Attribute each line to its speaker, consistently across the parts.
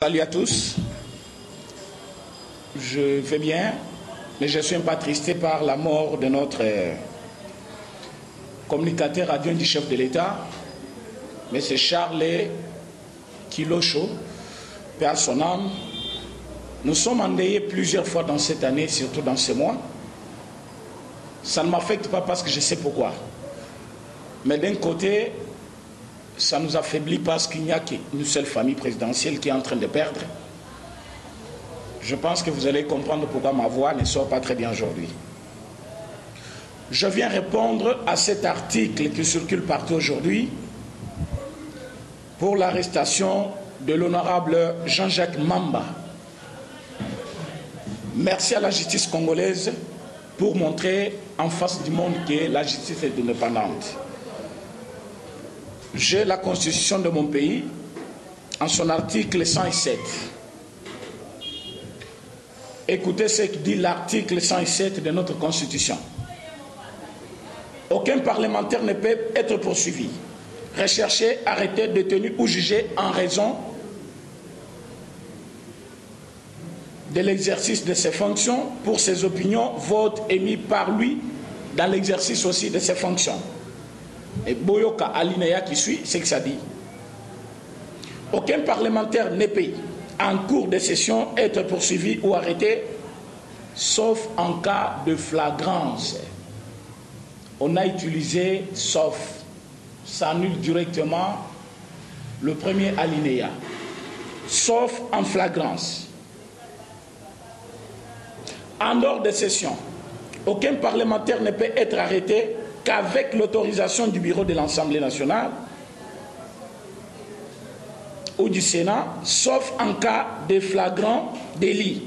Speaker 1: Salut à tous, je vais bien, mais je suis un peu attristé par la mort de notre communicateur adjoint du chef de l'État, M. Charles Kilocho, paix à son âme. Nous sommes endeuillés plusieurs fois dans cette année, surtout dans ce mois. Ça ne m'affecte pas parce que je sais pourquoi. Mais d'un côté, ça nous affaiblit parce qu'il n'y a qu'une seule famille présidentielle qui est en train de perdre. Je pense que vous allez comprendre pourquoi ma voix ne sort pas très bien aujourd'hui. Je viens répondre à cet article qui circule partout aujourd'hui pour l'arrestation de l'honorable Jean-Jacques Mamba. Merci à la justice congolaise pour montrer en face du monde que la justice est indépendante. J'ai la constitution de mon pays en son article 107. Écoutez ce que dit l'article 107 de notre constitution. Aucun parlementaire ne peut être poursuivi, recherché, arrêté, détenu ou jugé en raison de l'exercice de ses fonctions pour ses opinions, votes émis par lui dans l'exercice aussi de ses fonctions. Et Boyoka Alinéa qui suit, c'est que ça dit. Aucun parlementaire ne peut, en cours de session, être poursuivi ou arrêté, sauf en cas de flagrance. On a utilisé sauf. Ça annule directement le premier alinéa. Sauf en flagrance. En dehors de session, aucun parlementaire ne peut être arrêté qu'avec l'autorisation du bureau de l'Assemblée nationale ou du Sénat, sauf en cas de flagrant délit,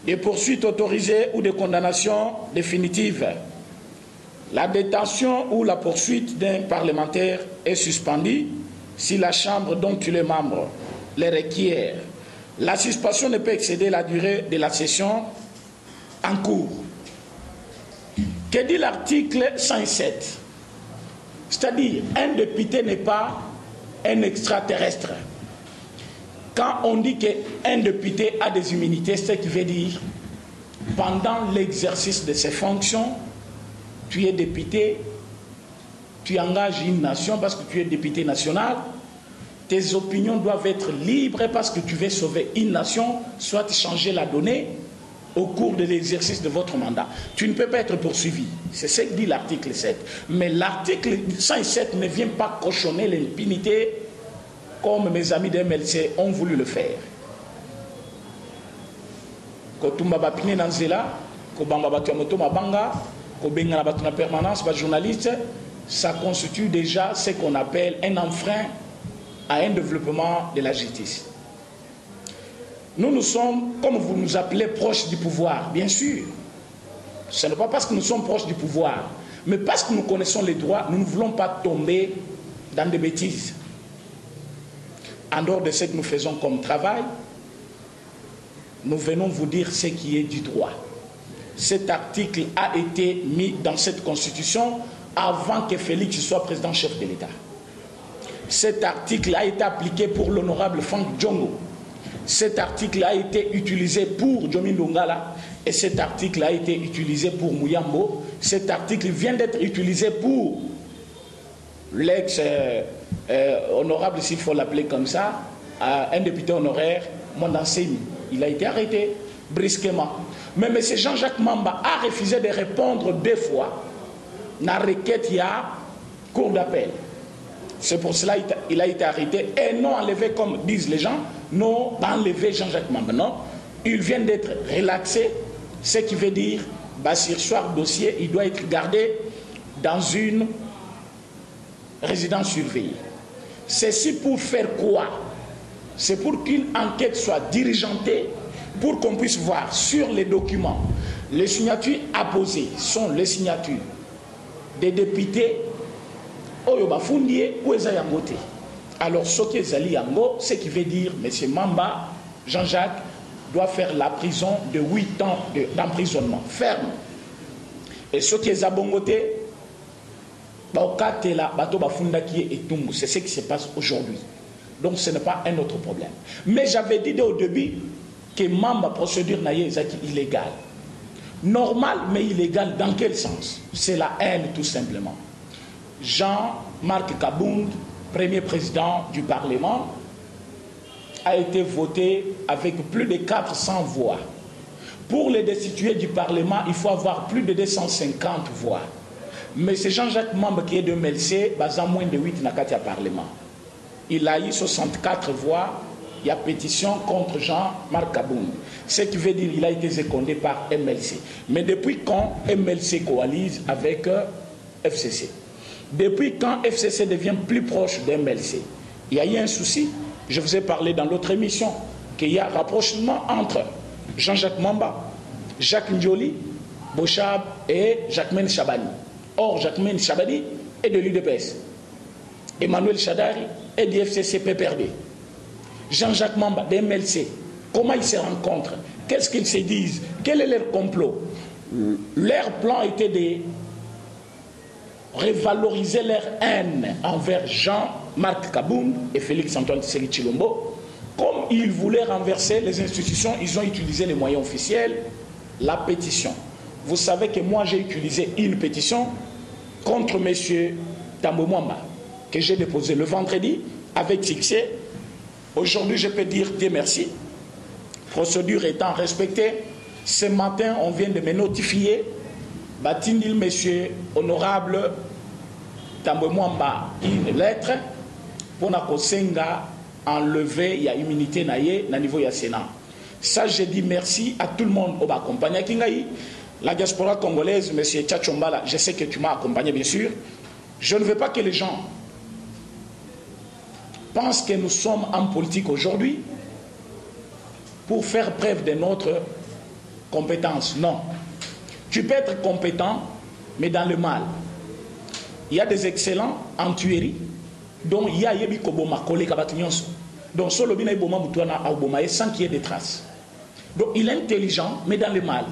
Speaker 1: de poursuites autorisées ou de condamnation définitive. La détention ou la poursuite d'un parlementaire est suspendue si la Chambre dont il est membre les requiert. La suspension ne peut excéder la durée de la session en cours. Que dit l'article 107? C'est-à-dire, un député n'est pas un extraterrestre. Quand on dit qu'un député a des immunités, c'est ce qui veut dire, pendant l'exercice de ses fonctions, tu es député, tu engages une nation parce que tu es député national, tes opinions doivent être libres parce que tu veux sauver une nation, soit changer la donnée au cours de l'exercice de votre mandat. Tu ne peux pas être poursuivi. C'est ce que dit l'article 7. Mais l'article 107 ne vient pas cochonner l'impunité comme mes amis de MLC ont voulu le faire. Kotumba bapine nanzela, kobamba batu moto mabanga, kobenga na batu na permanence, ba journaliste, ça constitue déjà ce qu'on appelle un enfreint à un développement de la justice. Nous sommes, comme vous nous appelez, proches du pouvoir, bien sûr. Ce n'est pas parce que nous sommes proches du pouvoir, mais parce que nous connaissons les droits, nous ne voulons pas tomber dans des bêtises. En dehors de ce que nous faisons comme travail, nous venons vous dire ce qui est du droit. Cet article a été mis dans cette constitution avant que Félix soit président-chef de l'État. Cet article a été appliqué pour l'honorable Franck Djongo. Cet article a été utilisé pour Djomi Ndongala et cet article a été utilisé pour Mouyambo. Cet article vient d'être utilisé pour l'ex-honorable, s'il faut l'appeler comme ça, un député honoraire, Mondanseni. Il a été arrêté brusquement. Mais M. Jean-Jacques Mamba a refusé de répondre 2 fois dans la requête, il y a cour d'appel. C'est pour cela qu'il a été arrêté et non enlevé comme disent les gens, non enlevé Jean-Jacques Mamba. Non, il vient d'être relaxé, ce qui veut dire, sur soir dossier, il doit être gardé dans une résidence surveillée. Ceci pour faire quoi? C'est pour qu'une enquête soit diligentée, pour qu'on puisse voir sur les documents. Les signatures apposées sont les signatures des députés. Alors, ce qui est Zali Yango, ce qui veut dire, M. Mamba, Jean-Jacques, doit faire la prison de 8 ans d'emprisonnement ferme. Et ce qui est Zabongoté, c'est ce qui se passe aujourd'hui. Donc ce n'est pas un autre problème. Mais j'avais dit au début que Mamba procédure naïe est illégale. Normal mais illégal dans quel sens? C'est la haine tout simplement. Jean-Marc Kabound, premier président du Parlement, a été voté avec plus de 400 voix. Pour les destituer du Parlement, il faut avoir plus de 250 voix. Mais c'est Jean-Jacques Mamba qui est de MLC, basant moins de 8 dans le Parlement. Il a eu 64 voix. Il y a pétition contre Jean-Marc Kabound. Ce qui veut dire qu'il a été secondé par MLC. Mais depuis quand MLC coalise avec FCC? Depuis quand FCC devient plus proche d'MLC? Il y a eu un souci. Je vous ai parlé dans l'autre émission qu'il y a un rapprochement entre Jean-Jacques Mamba, Jacques Ndioli, Bochab et Jacquemaine Chabani. Or, Jacquemaine Chabani est de l'UDPS. Emmanuel Chadari est du FCC PPRD. Jean-Jacques Mamba, de MLC, comment ils se rencontrent? Qu'est-ce qu'ils se disent? Quel est leur complot? Leur plan était de revaloriser leur haine envers Jean-Marc Kabound et Félix-Antoine Tshisekedi Tshilombo. Comme ils voulaient renverser les institutions, ils ont utilisé les moyens officiels, la pétition. Vous savez que moi j'ai utilisé une pétition contre M. Tambo Mwamba que j'ai déposée le vendredi avec succès. Aujourd'hui, je peux dire Dieu merci. Procédure étant respectée, ce matin, on vient de me notifier, Batindil, monsieur honorable Tambo Mwamba, une lettre pour na kosenga enlever, il y a immunité naïe na niveau ya Sénat. Ça, je dis merci à tout le monde qui m'a accompagné. La diaspora congolaise, monsieur Tchachombala, je sais que tu m'as accompagné, bien sûr. Je ne veux pas que les gens pense que nous sommes en politique aujourd'hui pour faire preuve de notre compétence. Non. Tu peux être compétent, mais dans le mal. Il y a des excellents en tuerie, dont il y a Yebi Koboma, Koleka Batinyonso. Donc, solo bina iboma mutuana auboma sans qu'il y ait des traces. Donc, il est intelligent, mais dans le mal.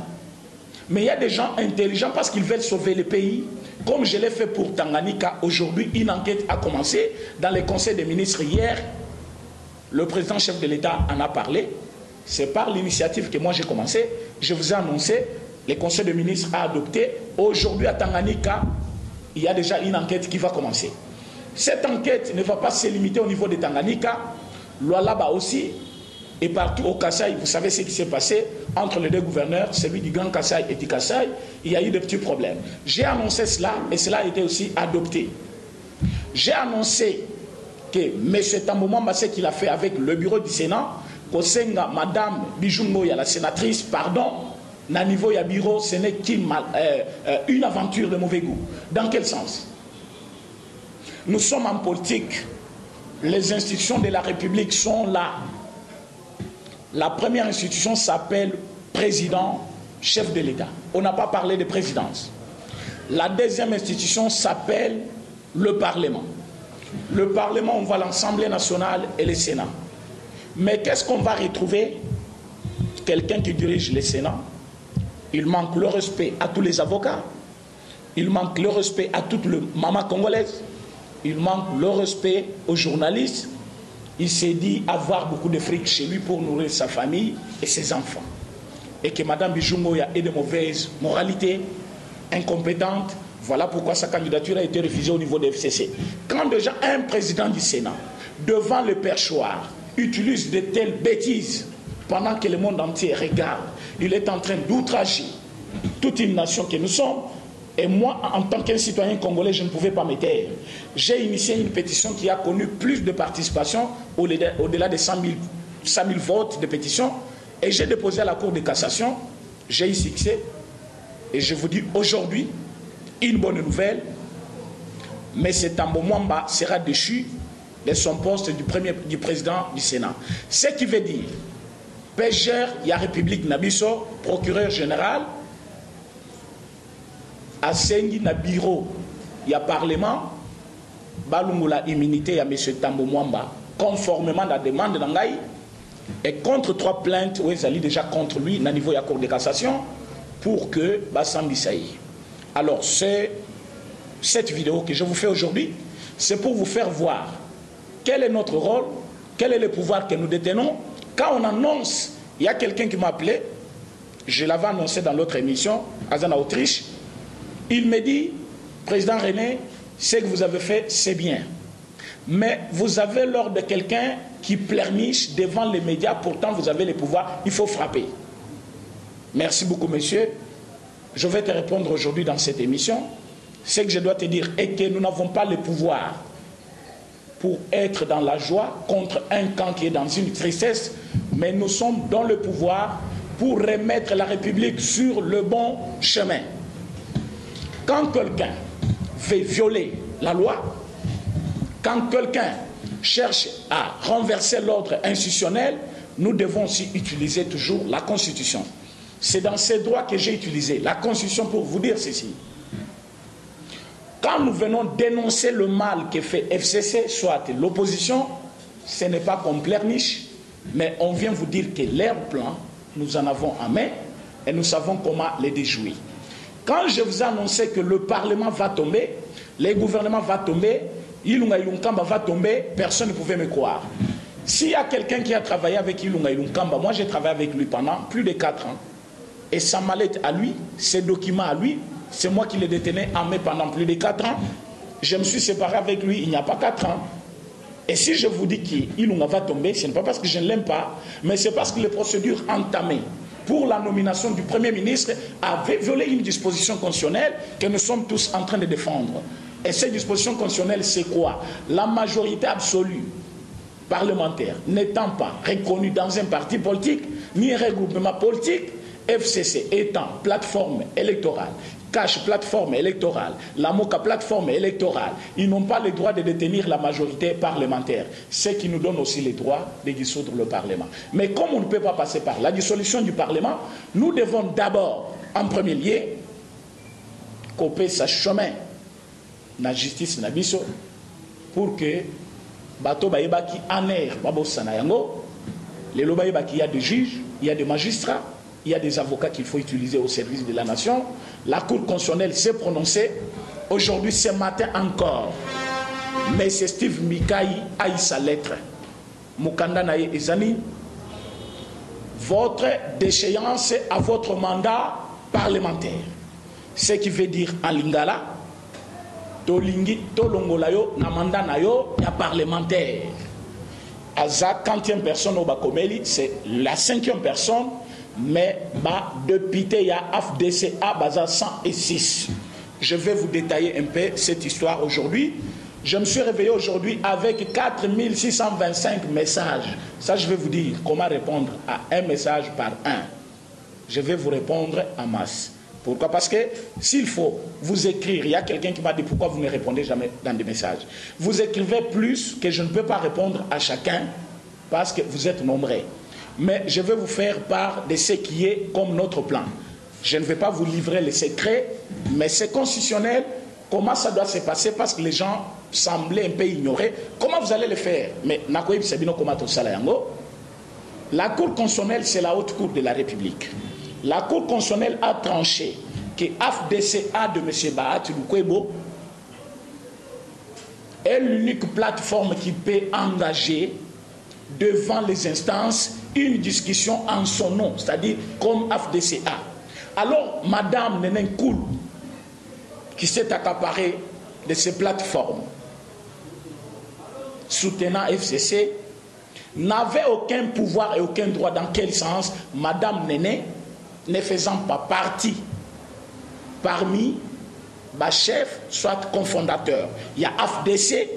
Speaker 1: Mais il y a des gens intelligents parce qu'ils veulent sauver le pays. Comme je l'ai fait pour Tanganyika, aujourd'hui, une enquête a commencé dans le Conseil des ministres hier. Le président chef de l'État en a parlé. C'est par l'initiative que moi j'ai commencé. Je vous ai annoncé, le Conseil des ministres a adopté. Aujourd'hui à Tanganyika, il y a déjà une enquête qui va commencer. Cette enquête ne va pas se limiter au niveau de Tanganyika. Lualaba aussi. Et partout au Kasaï, vous savez ce qui s'est passé entre les deux gouverneurs, celui du Grand Kasaï et du Kasaï, il y a eu des petits problèmes. J'ai annoncé cela et cela a été aussi adopté. J'ai annoncé que M. Tambo Mwamba, ce qu'il a fait avec le bureau du Sénat, Kosenga, Madame Bijungo, la sénatrice, pardon, na niveau ya bureau, ce n'est qu'une aventure de mauvais goût. Dans quel sens? Nous sommes en politique, les institutions de la République sont là. La première institution s'appelle président, chef de l'État. On n'a pas parlé de présidence. La deuxième institution s'appelle le Parlement. Le Parlement, on voit l'Assemblée nationale et le Sénat. Mais qu'est-ce qu'on va retrouver? Quelqu'un qui dirige le Sénat. Il manque le respect à tous les avocats. Il manque le respect à toutes les mamans congolaises. Il manque le respect aux journalistes. Il s'est dit avoir beaucoup de fric chez lui pour nourrir sa famille et ses enfants. Et que Mme Bijungoya est de mauvaise moralité, incompétente. Voilà pourquoi sa candidature a été refusée au niveau de FCC. Quand déjà un président du Sénat, devant le perchoir, utilise de telles bêtises, pendant que le monde entier regarde, il est en train d'outrager toute une nation que nous sommes. Et moi, en tant qu'un citoyen congolais, je ne pouvais pas me taire. J'ai initié une pétition qui a connu plus de participation, au-delà de 100 000 votes de pétition. Et j'ai déposé à la Cour de cassation. J'ai eu succès. Et je vous dis aujourd'hui, une bonne nouvelle. M. Tambo Mwamba sera déchu de son poste du président du Sénat. Ce qui veut dire, PGR, il y a République Nabiso, procureur général, à Sengi na bureau, il y a Parlement, Balungula immunité, il y a M. Tambo Mwamba, conformément à la demande d'Angaï, et contre 3 plaintes, où ils allaient déjà contre lui, à niveau de la Cour de cassation, pour que Bassambi Saï. Alors, cette vidéo que je vous fais aujourd'hui, c'est pour vous faire voir quel est notre rôle Quel est le pouvoir que nous détenons? Quand on annonce, il y a quelqu'un qui m'a appelé, je l'avais annoncé dans l'autre émission, en Autriche, il me dit, Président René, ce que vous avez fait, c'est bien. Mais vous avez l'ordre de quelqu'un qui pleurniche devant les médias, pourtant vous avez le pouvoir, il faut frapper. Merci beaucoup, monsieur. Je vais te répondre aujourd'hui dans cette émission. Ce que je dois te dire est que nous n'avons pas le pouvoir pour être dans la joie contre un camp qui est dans une tristesse, mais nous sommes dans le pouvoir pour remettre la République sur le bon chemin. Quand quelqu'un veut violer la loi, quand quelqu'un cherche à renverser l'ordre institutionnel, nous devons aussi utiliser toujours la Constitution. C'est dans ces droits que j'ai utilisé la Constitution pour vous dire ceci. Quand nous venons dénoncer le mal que fait FCC, soit l'opposition, ce n'est pas qu'on pleurniche, mais on vient vous dire que leur plan, nous en avons en main et nous savons comment les déjouer. Quand je vous ai annoncé que le Parlement va tomber, le gouvernement va tomber, Ilunga Ilunkamba va tomber, personne ne pouvait me croire. S'il y a quelqu'un qui a travaillé avec Ilunga Ilunkamba, moi j'ai travaillé avec lui pendant plus de 4 ans, et sa mallette à lui, ses documents à lui, c'est moi qui les détenais en main pendant plus de 4 ans. Je me suis séparé avec lui il n'y a pas 4 ans. Et si je vous dis qu'Ilunga va tomber, ce n'est pas parce que je ne l'aime pas, mais c'est parce que les procédures entamées pour la nomination du Premier ministre avaient violé une disposition constitutionnelle que nous sommes tous en train de défendre. Et cette disposition constitutionnelle, c'est quoi? La majorité absolue parlementaire n'étant pas reconnue dans un parti politique, ni un regroupement politique, FCC étant plateforme électorale, Cash plateforme électorale, la MOCA plateforme électorale, ils n'ont pas le droit de détenir la majorité parlementaire, ce qui nous donne aussi le droit de dissoudre le Parlement. Mais comme on ne peut pas passer par la dissolution du Parlement, nous devons d'abord, en premier lieu, couper sa chemin la justice na biso pour que bato baïba qui aner babo sanayango, les lobaïba qui y a des juges, il y a des magistrats, il y a des avocats qu'il faut utiliser au service de la nation. La Cour constitutionnelle s'est prononcée. Aujourd'hui, ce matin encore, M. Steve Mikai a eu sa lettre. Mukanda Naye Ezani, votre déchéance à votre mandat parlementaire. Ce qui veut dire en lingala, tolingi tolongolayo na mandat nayo ya parlementaire. Aza 40e personne au Bakomeli, c'est la 5e personne. Mais député il y a AFDCA Baza 106. Je vais vous détailler un peu cette histoire aujourd'hui. Je me suis réveillé aujourd'hui avec 4625 messages. Ça, je vais vous dire comment répondre à un message par un. Je vais vous répondre en masse. Pourquoi? Parce que s'il faut vous écrire, il y a quelqu'un qui m'a dit pourquoi vous ne répondez jamais dans des messages. Vous écrivez plus que je ne peux pas répondre à chacun parce que vous êtes nombreux. Mais je vais vous faire part de ce qui est comme notre plan. Je ne vais pas vous livrer les secrets, mais c'est constitutionnel. Comment ça doit se passer? Parce que les gens semblaient un peu ignorer. Comment vous allez le faire? Mais la Cour constitutionnelle, c'est la haute cour de la République. La Cour constitutionnelle a tranché que AFDCA de M. Bahati Lukwebo est l'unique plateforme qui peut engager devant les instances une discussion en son nom, c'est-à-dire comme AFDCA. Alors, Madame Nenen Koul, qui s'est accaparée de ces plateformes soutenant FCC, n'avait aucun pouvoir et aucun droit. Dans quel sens? Madame Nenen, ne faisant pas partie parmi les chefs, soit cofondateurs. Il y a AFDC.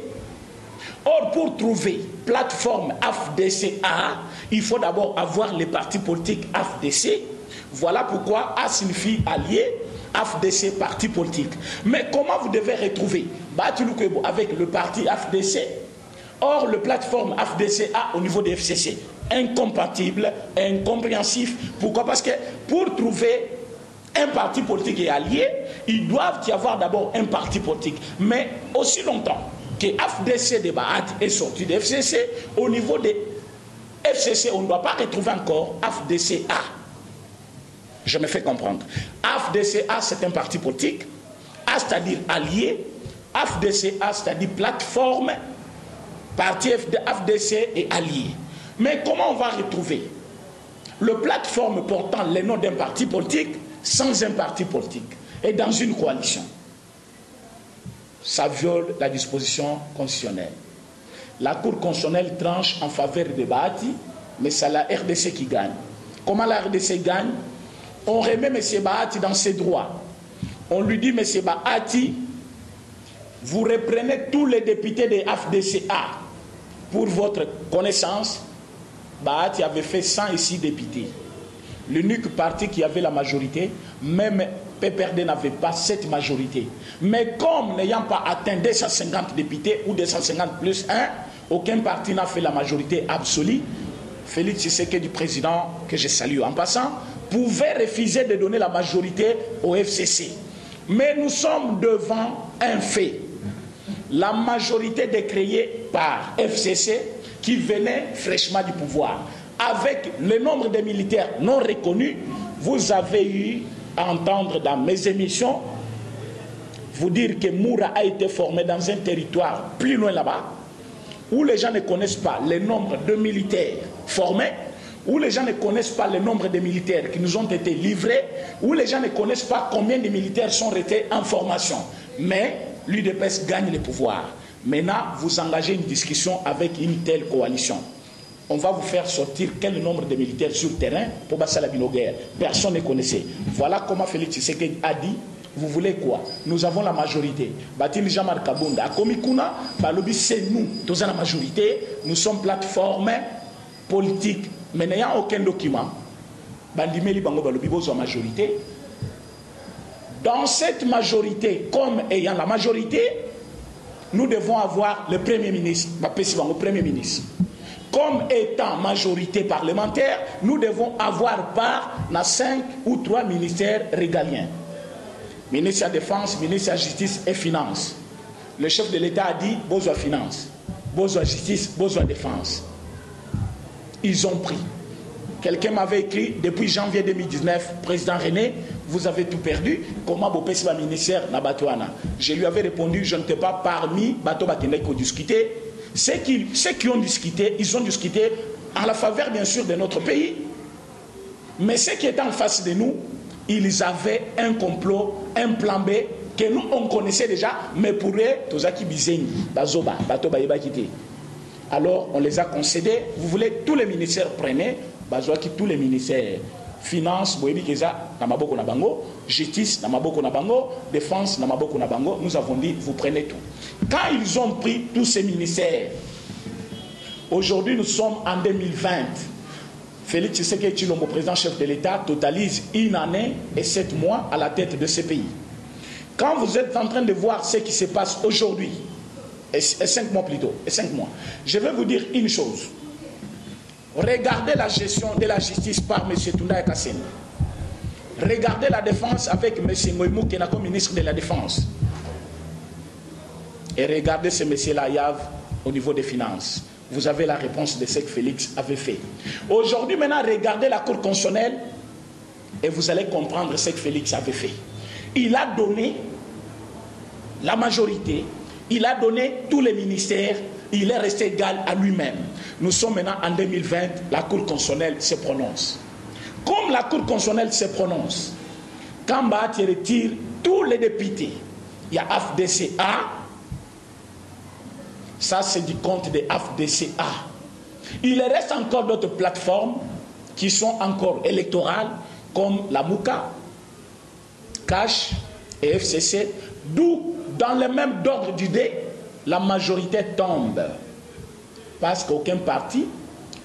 Speaker 1: Or, pour trouver plateforme AFDCA, il faut d'abord avoir les partis politiques AFDC. Voilà pourquoi A signifie allié, AFDC, parti politique. Mais comment vous devez retrouver Bahati Lukwebo avec le parti AFDC? Or, le plateforme AFDCA au niveau des FCC, incompatible, incompréhensif. Pourquoi? Parce que pour trouver un parti politique et allié, ils doivent y avoir d'abord un parti politique. Mais aussi longtemps que AFDC de Bahati est sorti de FCC, au niveau des FCC, on ne doit pas retrouver encore AFDCA. Je me fais comprendre. AFDCA, c'est un parti politique. A, c'est-à-dire allié. AFDCA, c'est-à-dire plateforme parti FDC et alliés. Mais comment on va retrouver le plateforme portant les noms d'un parti politique sans un parti politique et dans une coalition? Ça viole la disposition constitutionnelle. La Cour constitutionnelle tranche en faveur de Bahati, mais c'est la RDC qui gagne. Comment la RDC gagne? On remet M. Bahati dans ses droits. On lui dit, M. Bahati, vous reprenez tous les députés des FDCA. Pour votre connaissance, Bahati avait fait 106 députés. L'unique parti qui avait la majorité, même PPRD n'avait pas cette majorité. Mais comme n'ayant pas atteint 250 députés ou 250 plus 1, aucun parti n'a fait la majorité absolue. Félix Tshisekedi, président, que je salue en passant, pouvait refuser de donner la majorité au FCC. Mais nous sommes devant un fait. La majorité décréée par FCC qui venait fraîchement du pouvoir. Avec le nombre de militaires non reconnus, vous avez eu à entendre dans mes émissions vous dire que Moura a été formé dans un territoire plus loin là-bas, où les gens ne connaissent pas le nombre de militaires formés, où les gens ne connaissent pas le nombre de militaires qui nous ont été livrés, où les gens ne connaissent pas combien de militaires sont restés en formation. Mais l'UDPS gagne le pouvoir. Maintenant, vous engagez une discussion avec une telle coalition. On va vous faire sortir quel nombre de militaires sur le terrain pour passer la guerre. Personne ne connaissait. Voilà comment Félix Tshisekedi a dit, vous voulez quoi? Nous avons la majorité. Batil Jean-Marc Kabunda, à Komikuna, Balobi, c'est nous. Tous la majorité, nous sommes plateforme politique. Mais n'ayant aucun document, Bandimeli Bango Balobi, vous avez la majorité. Dans cette majorité, comme ayant la majorité, nous devons avoir le Premier ministre, le Premier ministre. Comme étant majorité parlementaire, nous devons avoir part dans 5 ou 3 ministères régaliens. Ministre de la Défense, ministre de la Justice et Finances. Le chef de l'État a dit, besoin de Finances, besoin de Justice, besoin de Défense. Ils ont pris. Quelqu'un m'avait écrit, depuis janvier 2019, président René, vous avez tout perdu. Comment vous payez le ministère Nabatouana? Je lui avais répondu, je ne sais pas parmi Bato Bakende qui ont discuté. Ceux qui ont discuté, ils ont discuté en la faveur, bien sûr, de notre pays. Mais ceux qui étaient en face de nous, ils avaient un complot, un plan B, que nous, on connaissait déjà, mais pour eux, Tozaki Bizengi, Bazoba, Bato Baïba Kité. Alors, on les a concédés. Vous voulez, tous les ministères prenez, Bazoaki, tous les ministères. Finance, Boébi Keza, Namaboko Nabango, Justice, Namaboko Nabango, Défense, Namaboko Nabango, nous avons dit, vous prenez tout. Quand ils ont pris tous ces ministères, aujourd'hui nous sommes en 2020, Félix Tshisekedi Tshilombo, président chef de l'État, totalise 1 année et 7 mois à la tête de ce pays. Quand vous êtes en train de voir ce qui se passe aujourd'hui, et 5 mois plutôt, et 5 mois, je vais vous dire une chose. Regardez la gestion de la justice par M. Tounda Kasseni. Regardez la défense avec M. Ngoïmou Kenako, ministre de la Défense. Et regardez ce monsieur-là, Yav, au niveau des finances. Vous avez la réponse de ce que Félix avait fait. Aujourd'hui, maintenant, regardez la Cour constitutionnelle et vous allez comprendre ce que Félix avait fait. Il a donné la majorité, il a donné tous les ministères, il est resté égal à lui-même. Nous sommes maintenant en 2020, la Cour constitutionnelle se prononce. Comme la Cour constitutionnelle se prononce, quand Bahati retire tous les députés, il y a FDCA, ça c'est du compte des FDCA. Il reste encore d'autres plateformes qui sont encore électorales, comme la Mouka, Cash et FCC, d'où, dans le même ordre d'idée, la majorité tombe. Parce qu'aucun parti,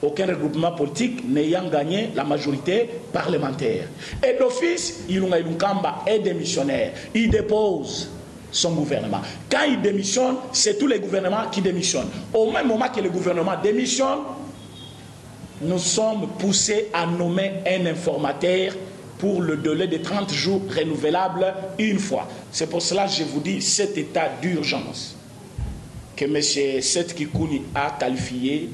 Speaker 1: aucun regroupement politique n'ayant gagné la majorité parlementaire. Et d'office, Ilunga Ilunkamba est démissionnaire. Il dépose son gouvernement. Quand il démissionne, c'est tous les gouvernements qui démissionnent. Au même moment que le gouvernement démissionne, nous sommes poussés à nommer un informateur pour le délai de 30 jours renouvelable une fois. C'est pour cela que je vous dis cet état d'urgence que M. Seth Kikouni a qualifié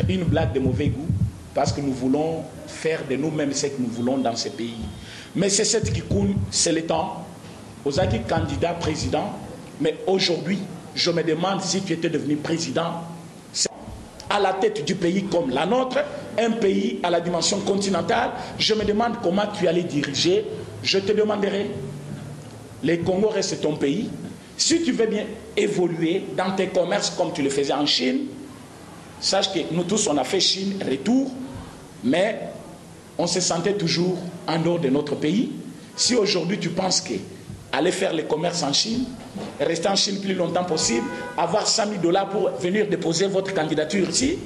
Speaker 1: une blague de mauvais goût parce que nous voulons faire de nous-mêmes ce que nous voulons dans ce pays. Mais c'est Seth Kikouni, c'est le temps. Aux acquis candidat président, mais aujourd'hui, je me demande si tu étais devenu président à la tête du pays comme la nôtre, un pays à la dimension continentale, je me demande comment tu allais diriger. Je te demanderai, le Congo reste ton pays. Si tu veux bien évoluer dans tes commerces comme tu le faisais en Chine, sache que nous tous on a fait Chine, retour, mais on se sentait toujours en dehors de notre pays. Si aujourd'hui tu penses que aller faire les commerces en Chine, rester en Chine plus longtemps possible, avoir 100 000 $ pour venir déposer votre candidature ici,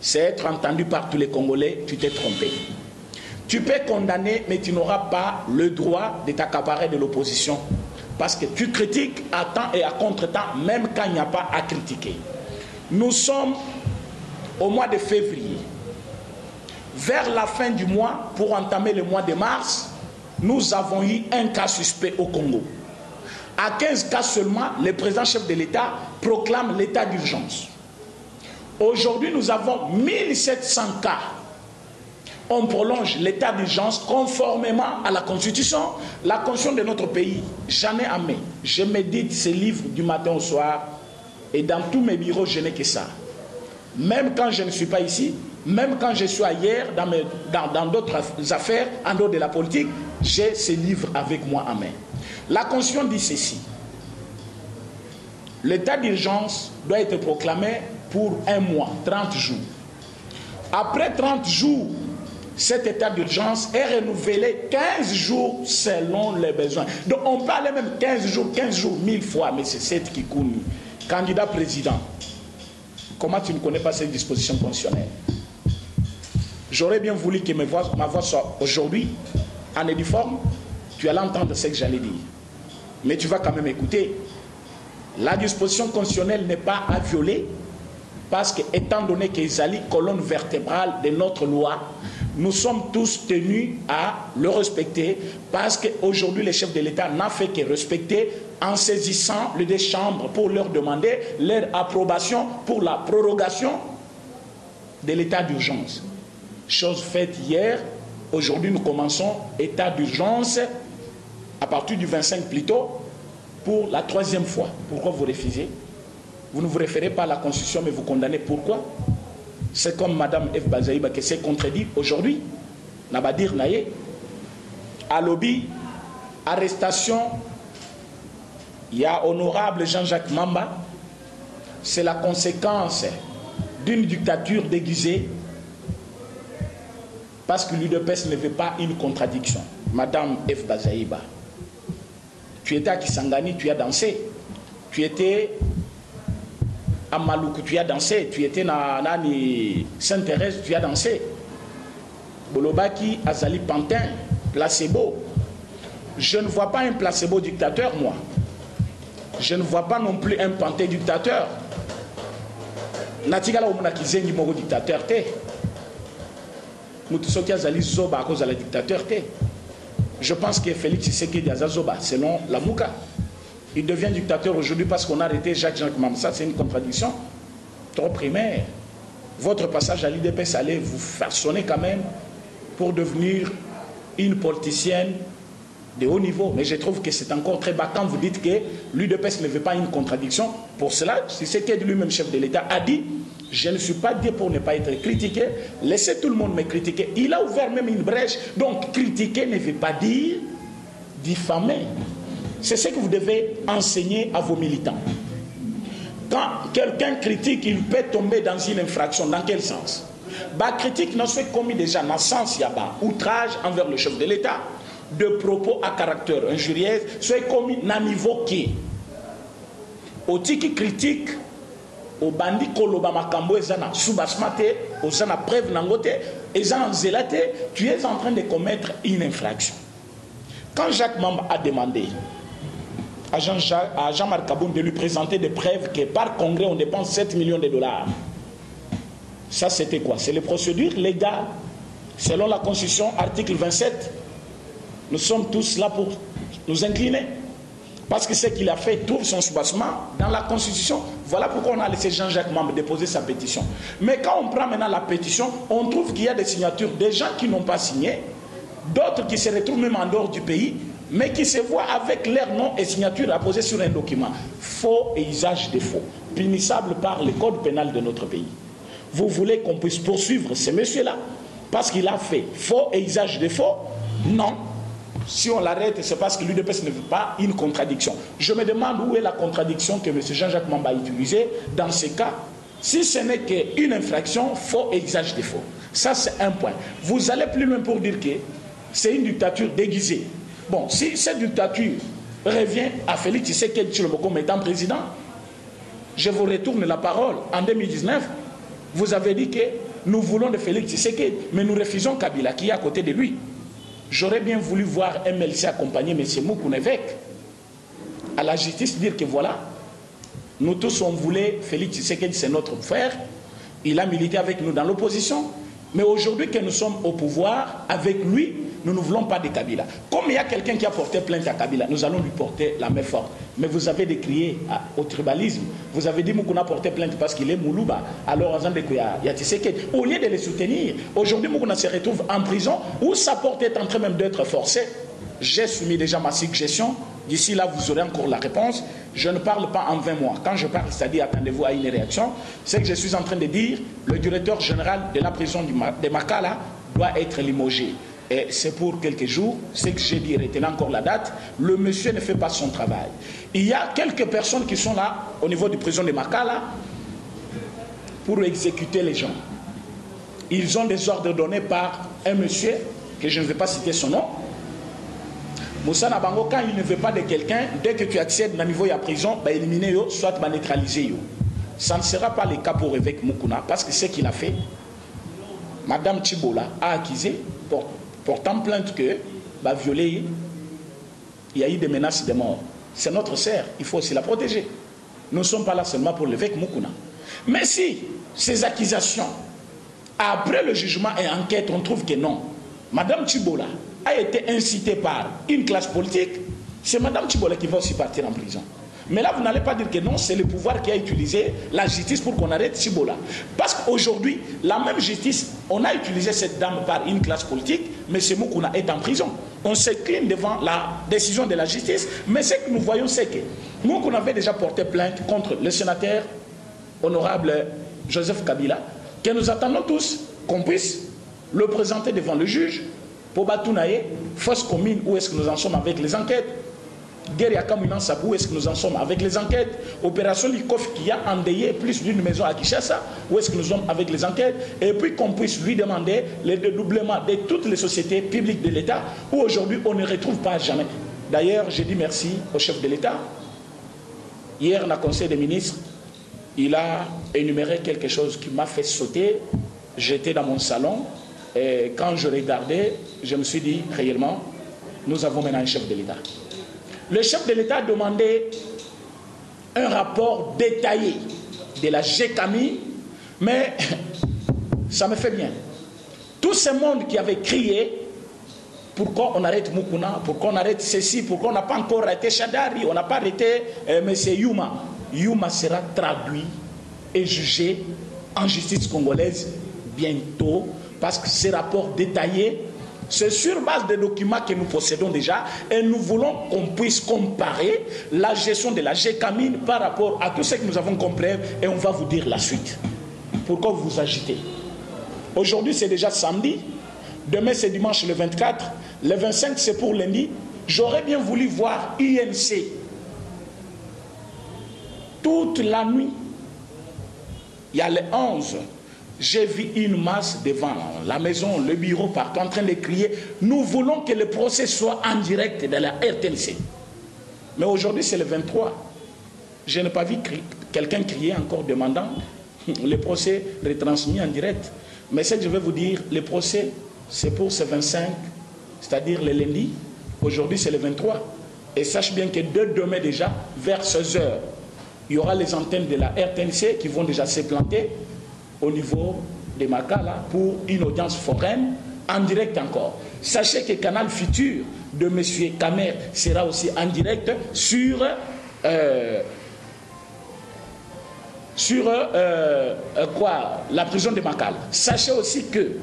Speaker 1: c'est être entendu par tous les Congolais, tu t'es trompé. Tu peux condamner, mais tu n'auras pas le droit de t'accaparer de l'opposition. Parce que tu critiques à temps et à contre-temps, même quand il n'y a pas à critiquer. Nous sommes au mois de février. Vers la fin du mois, pour entamer le mois de mars, nous avons eu un cas suspect au Congo. À 15 cas seulement, le président chef de l'État proclame l'état d'urgence. Aujourd'hui, nous avons 1700 cas. On prolonge l'état d'urgence conformément à la Constitution. La Constitution de notre pays, j'en ai amé. Je médite ces livres du matin au soir et dans tous mes bureaux, je n'ai que ça. Même quand je ne suis pas ici, même quand je suis ailleurs, dans d'autres affaires, en dehors de la politique, j'ai ces livres avec moi en main. La Constitution dit ceci. L'état d'urgence doit être proclamé pour un mois, 30 jours. Après 30 jours, cet état d'urgence est renouvelé 15 jours selon les besoins. Donc on peut aller même 15 jours, 1000 fois, mais c'est cette qui coule. Candidat président, comment tu ne connais pas cette disposition constitutionnelle? J'aurais bien voulu que ma voix soit aujourd'hui en uniforme, tu allais entendre ce que j'allais dire. Mais tu vas quand même écouter. La disposition constitutionnelle n'est pas à violer parce que, étant donné qu'Ezali, colonne vertébrale de notre loi, nous sommes tous tenus à le respecter parce qu'aujourd'hui, le chef de l'État n'a fait que respecter en saisissant les deux chambres pour leur demander leur approbation pour la prorogation de l'état d'urgence. Chose faite hier, aujourd'hui nous commençons état d'urgence à partir du 25 plutôt pour la 3e fois. Pourquoi vous refusez? Vous ne vous référez pas à la Constitution mais vous condamnez. Pourquoi? C'est comme Mme F. Bazaïba qui s'est contredit aujourd'hui. N'a pas dire naïe. À lobby, arrestation, il y a honorable Jean-Jacques Mamba. C'est la conséquence d'une dictature déguisée parce que l'UDPS ne veut pas une contradiction. Madame F. Bazaïba, tu étais à Kisangani, tu as dansé. Tu étais à Maluku, tu as dansé. Tu étais à Sainte-Thérèse, tu as dansé. Bolobaki, Azali Pantin, placebo. Je ne vois pas un placebo dictateur, moi. Je ne vois pas non plus un Pantin dictateur. Natigala Omunakizengi Moro dictateur, te. Mutusoki Azali Zoba à cause de la dictateur, te. Je pense que Félix Tshisekedi Azazoba, selon la Mouka, il devient dictateur aujourd'hui parce qu'on a arrêté Jacques Mam. Ça, c'est une contradiction trop primaire. Votre passage à l'UDPS allait vous façonner quand même pour devenir une politicienne de haut niveau. Mais je trouve que c'est encore très bas quand vous dites que l'UDPS ne veut pas une contradiction. Pour cela, Tshisekedi lui-même, chef de l'État, a dit « Je ne suis pas dit pour ne pas être critiqué. Laissez tout le monde me critiquer. » Il a ouvert même une brèche. Donc, critiquer ne veut pas dire diffamer. C'est ce que vous devez enseigner à vos militants. Quand quelqu'un critique, il peut tomber dans une infraction. Dans quel sens? Bah, critique n'a soit commis déjà dans le sens, il y a outrage envers le chef de l'État, de propos à caractère injurieux, soit commis dans le niveau qui. Au qui critique, au bandit koloba makambo ezana soubasmate, ozana preuve nangote, ezana zélate, tu es en train de commettre une infraction. Quand Jacques Mamba a demandé à Jean-Marc Kaboun de lui présenter des preuves que par congrès on dépense 7 millions de dollars, ça c'était quoi? C'est les procédures légales. Selon la Constitution, article 27, nous sommes tous là pour nous incliner. Parce que ce qu'il a fait trouve son soubassement dans la Constitution. Voilà pourquoi on a laissé Jean-Jacques Mamba déposer sa pétition. Mais quand on prend maintenant la pétition, on trouve qu'il y a des signatures, des gens qui n'ont pas signé, d'autres qui se retrouvent même en dehors du pays. mais qui se voient avec leur nom et signature apposés sur un document. Faux et usage de faux, punissable par le code pénal de notre pays. Vous voulez qu'on puisse poursuivre ce monsieur-là parce qu'il a fait faux et usage de faux? Non. Si on l'arrête, c'est parce que l'UDPS ne veut pas une contradiction. Je me demande où est la contradiction que M. Jean-Jacques Mamba a utilisée dans ces cas. Si ce n'est qu'une infraction, faux et usage de faux. Ça, c'est un point. Vous allez plus loin pour dire que c'est une dictature déguisée. Bon, si cette dictature revient à Félix Tshisekedi Tshilombo comme étant président, je vous retourne la parole. En 2019, vous avez dit que nous voulons de Félix Tshisekedi, mais nous refusons Kabila qui est à côté de lui. J'aurais bien voulu voir MLC accompagner M. Moukounevek à la justice, dire que voilà, nous tous on voulait Félix Tshisekedi, c'est notre frère, il a milité avec nous dans l'opposition, mais aujourd'hui que nous sommes au pouvoir, avec lui, nous ne voulons pas de Kabila. Comme il y a quelqu'un qui a porté plainte à Kabila, nous allons lui porter la main forte. Mais vous avez décrié au tribalisme, vous avez dit Moukouna a porté plainte parce qu'il est Moulouba, alors il y a Tshisekedi. Au lieu de les soutenir, aujourd'hui Moukouna se retrouve en prison où sa porte est en train même d'être forcée. J'ai soumis déjà ma suggestion, d'ici là vous aurez encore la réponse. Je ne parle pas en 20 mois. Quand je parle, c'est-à-dire attendez-vous à une réaction, c'est que je suis en train de dire le directeur général de la prison de Makala doit être limogé. Et c'est pour quelques jours, c'est que j'ai dit, retenez encore la date, le monsieur ne fait pas son travail. Il y a quelques personnes qui sont là, au niveau du prison de Makala, pour exécuter les gens. Ils ont des ordres donnés par un monsieur, que je ne vais pas citer son nom. Moussa Nabango, quand il ne veut pas de quelqu'un, dès que tu accèdes au niveau de la prison, bah, éliminer yo, soit bah, neutraliser yo. Ça ne sera pas le cas pour évêque Moukouna, parce que ce qu'il a fait, Madame Tchibola a accusé, portant plainte que, bah, violé, il y a eu des menaces de mort. C'est notre sœur, il faut aussi la protéger. Nous ne sommes pas là seulement pour l'évêque Moukouna. Mais si ces accusations, après le jugement et enquête, on trouve que non, Madame Tchibola a été incitée par une classe politique, c'est Madame Tchibola qui va aussi partir en prison. Mais là, vous n'allez pas dire que non, c'est le pouvoir qui a utilisé la justice pour qu'on arrête Tchibola. Parce qu'aujourd'hui, la même justice, on a utilisé cette dame par une classe politique, mais c'est Moukouna est en prison. On s'incline devant la décision de la justice, mais ce que nous voyons, c'est que Moukouna avait déjà porté plainte contre le sénateur honorable Joseph Kabila, que nous attendons tous qu'on puisse le présenter devant le juge. Pobatounaye, fausse commune, où est-ce que nous en sommes avec les enquêtes? Guerre à Kamounan Sabou, où est-ce que nous en sommes avec les enquêtes? Opération Likof qui a endeuillé plus d'une maison à Kinshasa, où est-ce que nous sommes avec les enquêtes? Et puis qu'on puisse lui demander le dédoublement de toutes les sociétés publiques de l'État, où aujourd'hui on ne retrouve pas jamais. D'ailleurs, j'ai dit merci au chef de l'État. Hier, dans le Conseil des ministres, il a énuméré quelque chose qui m'a fait sauter. J'étais dans mon salon. Et quand je regardais, je me suis dit, réellement, nous avons maintenant un chef de l'État. Le chef de l'État a demandé un rapport détaillé de la GECAMI, mais ça me fait bien. Tout ce monde qui avait crié, pourquoi on arrête Moukouna, pourquoi on arrête ceci, pourquoi on n'a pas encore arrêté Chadari, on n'a pas arrêté M. Yuma. Yuma sera traduit et jugé en justice congolaise bientôt, parce que ces rapports détaillés, c'est sur base des documents que nous possédons déjà et nous voulons qu'on puisse comparer la gestion de la GECAMI par rapport à tout ce que nous avons compris et on va vous dire la suite. Pourquoi vous vous agitez? Aujourd'hui c'est déjà samedi, demain c'est dimanche le 24, le 25 c'est pour lundi. J'aurais bien voulu voir INC toute la nuit. Il y a le 11. J'ai vu une masse devant la maison, le bureau, partout en train de crier. Nous voulons que le procès soit en direct de la RTNC. Mais aujourd'hui, c'est le 23. Je n'ai pas vu quelqu'un crier encore demandant le procès retransmis en direct. Mais ce que je vais vous dire, le procès, c'est pour ce 25, c'est-à-dire le lundi. Aujourd'hui, c'est le 23. Et sache bien que dès demain déjà, vers 16h, il y aura les antennes de la RTNC qui vont déjà se planter au niveau de Makala pour une audience foraine en direct encore. Sachez que Canal Futur de M. Kamer sera aussi en direct sur la prison de Makala. Sachez aussi que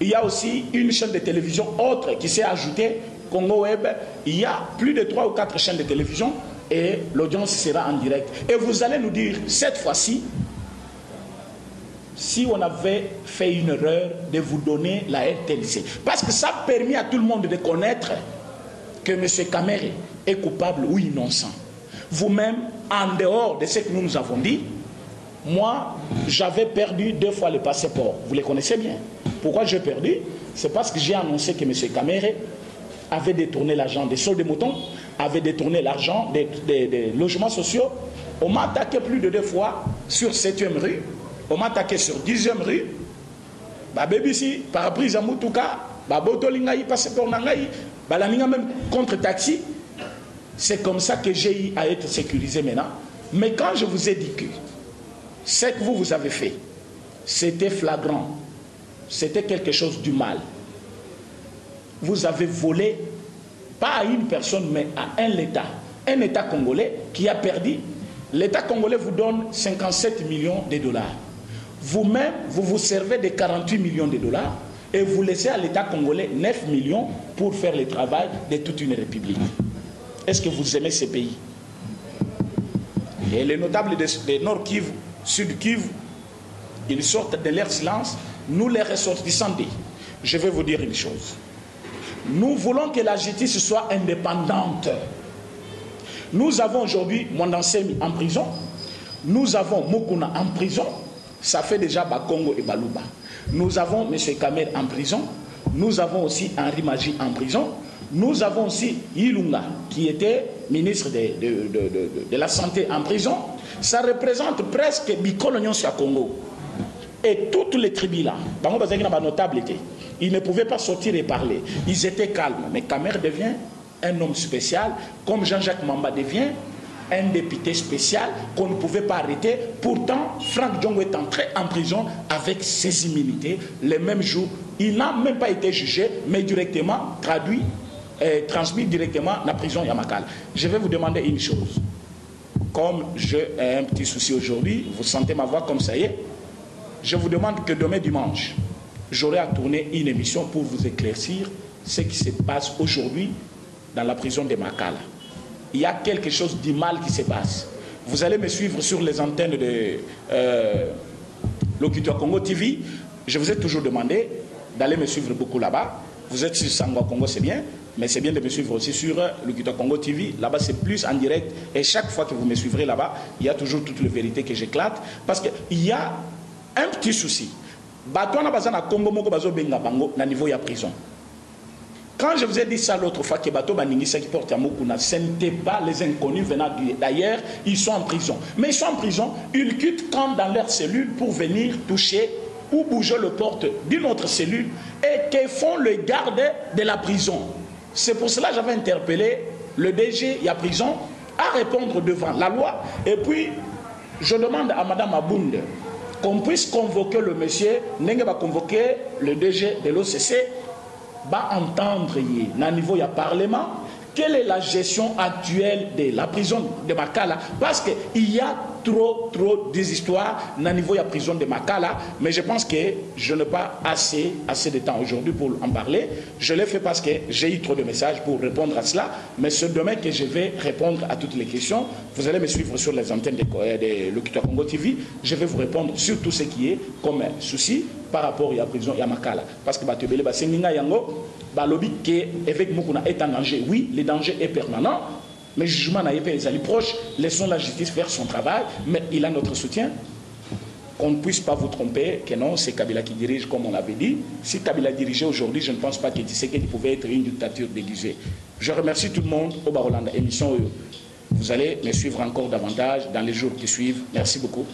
Speaker 1: il y a aussi une chaîne de télévision autre qui s'est ajoutée Congo Web, il y a plus de 3 ou 4 chaînes de télévision et l'audience sera en direct. Et vous allez nous dire, cette fois-ci, si on avait fait une erreur de vous donner la RTNC. Parce que ça a permis à tout le monde de connaître que M. Kamere est coupable ou innocent. Vous-même, en dehors de ce que nous avons dit, moi, j'avais perdu 2 fois le passeport. Vous les connaissez bien. Pourquoi j'ai perdu? C'est parce que j'ai annoncé que M. Kamere avait détourné l'argent des soldes de moutons, avait détourné l'argent des logements sociaux. On m'a attaqué plus de 2 fois sur 7e rue. On m'a attaqué sur 10e rue. BBC, paraprise à Moutouka, Botolingaï, passeport Nangaï, Balaninga même contre taxi. C'est comme ça que j'ai eu à être sécurisé maintenant. Mais quand je vous ai dit que ce que vous avez fait, c'était flagrant, c'était quelque chose du mal. Vous avez volé, pas à une personne, mais à un État congolais qui a perdu. L'État congolais vous donne 57 millions de dollars. Vous-même, vous vous servez de 48 millions de dollars et vous laissez à l'État congolais 9 millions pour faire le travail de toute une république. Est-ce que vous aimez ces pays? Et les notables de Nord Kivu, Sud Kivu, ils sortent de leur silence. Nous, les ressortissants, je vais vous dire une chose. Nous voulons que la justice soit indépendante. Nous avons aujourd'hui Mondansemi en prison. Nous avons Mokuna en prison. Ça fait déjà Bakongo et Baluba. Nous avons M. Kamer en prison. Nous avons aussi Henri Maji en prison. Nous avons aussi Ilunga, qui était ministre de la Santé en prison. Ça représente presque Bikolonion sur Congo. Et toutes les tribus là, ils ne pouvaient pas sortir et parler. Ils étaient calmes. Mais Kamer devient un homme spécial, comme Jean-Jacques Mamba devient un député spécial qu'on ne pouvait pas arrêter. Pourtant, Franck Diongo est entré en prison avec ses immunités le même jour. Il n'a même pas été jugé, mais directement transmis directement à la prison Yamakala. Je vais vous demander une chose. Comme j'ai un petit souci aujourd'hui, vous sentez ma voix comme ça y est, je vous demande que demain dimanche, j'aurai à tourner une émission pour vous éclaircir ce qui se passe aujourd'hui dans la prison de Makala. Il y a quelque chose de mal qui se passe. Vous allez me suivre sur les antennes de Locuteur Congo TV. Je vous ai toujours demandé d'aller me suivre beaucoup là-bas. Vous êtes sur Sangwa Congo, c'est bien, mais c'est bien de me suivre aussi sur Locuteur Congo TV. Là-bas, c'est plus en direct. Et chaque fois que vous me suivrez là-bas, il y a toujours toute la vérité que j'éclate. Parce qu'il y a un petit souci. Niveau de prison. Quand je vous ai dit ça l'autre fois que Bato Baningisa qui porte à Mokuna, ce n'étaient pas les inconnus venant d'ailleurs, ils sont en prison. Mais ils sont en prison, ils quittent quand dans leur cellule pour venir toucher ou bouger le porte d'une autre cellule et que font les gardes de la prison. C'est pour cela que j'avais interpellé le DG, il y a prison, à répondre devant la loi. Et puis, je demande à Mme Abounde qu'on puisse convoquer le monsieur, Nenge va convoquer le DG de l'OCC, va entendre à niveau du Parlement quelle est la gestion actuelle de la prison de Makala, parce qu'il y a trop des histoires au niveau de la prison de Makala, mais je pense que je n'ai pas assez de temps aujourd'hui pour en parler. Je l'ai fait parce que j'ai eu trop de messages pour répondre à cela, mais c'est demain que je vais répondre à toutes les questions. Vous allez me suivre sur les antennes de Locuteur Congo TV. Je vais vous répondre sur tout ce qui est comme souci par rapport à la prison de Makala. Parce que Batubele Basenginga Yango, Balobi qu'avec Mokuna est en danger. Oui, le danger est permanent, mais le jugement n'a pas les alliés proches. Laissons la justice faire son travail, mais il a notre soutien. Qu'on ne puisse pas vous tromper, que non, c'est Kabila qui dirige, comme on l'avait dit. Si Kabila dirigeait aujourd'hui, je ne pense pas qu'il pouvait être une dictature déguisée. Je remercie tout le monde au Barolanda émission. Vous allez me suivre encore davantage dans les jours qui suivent. Merci beaucoup.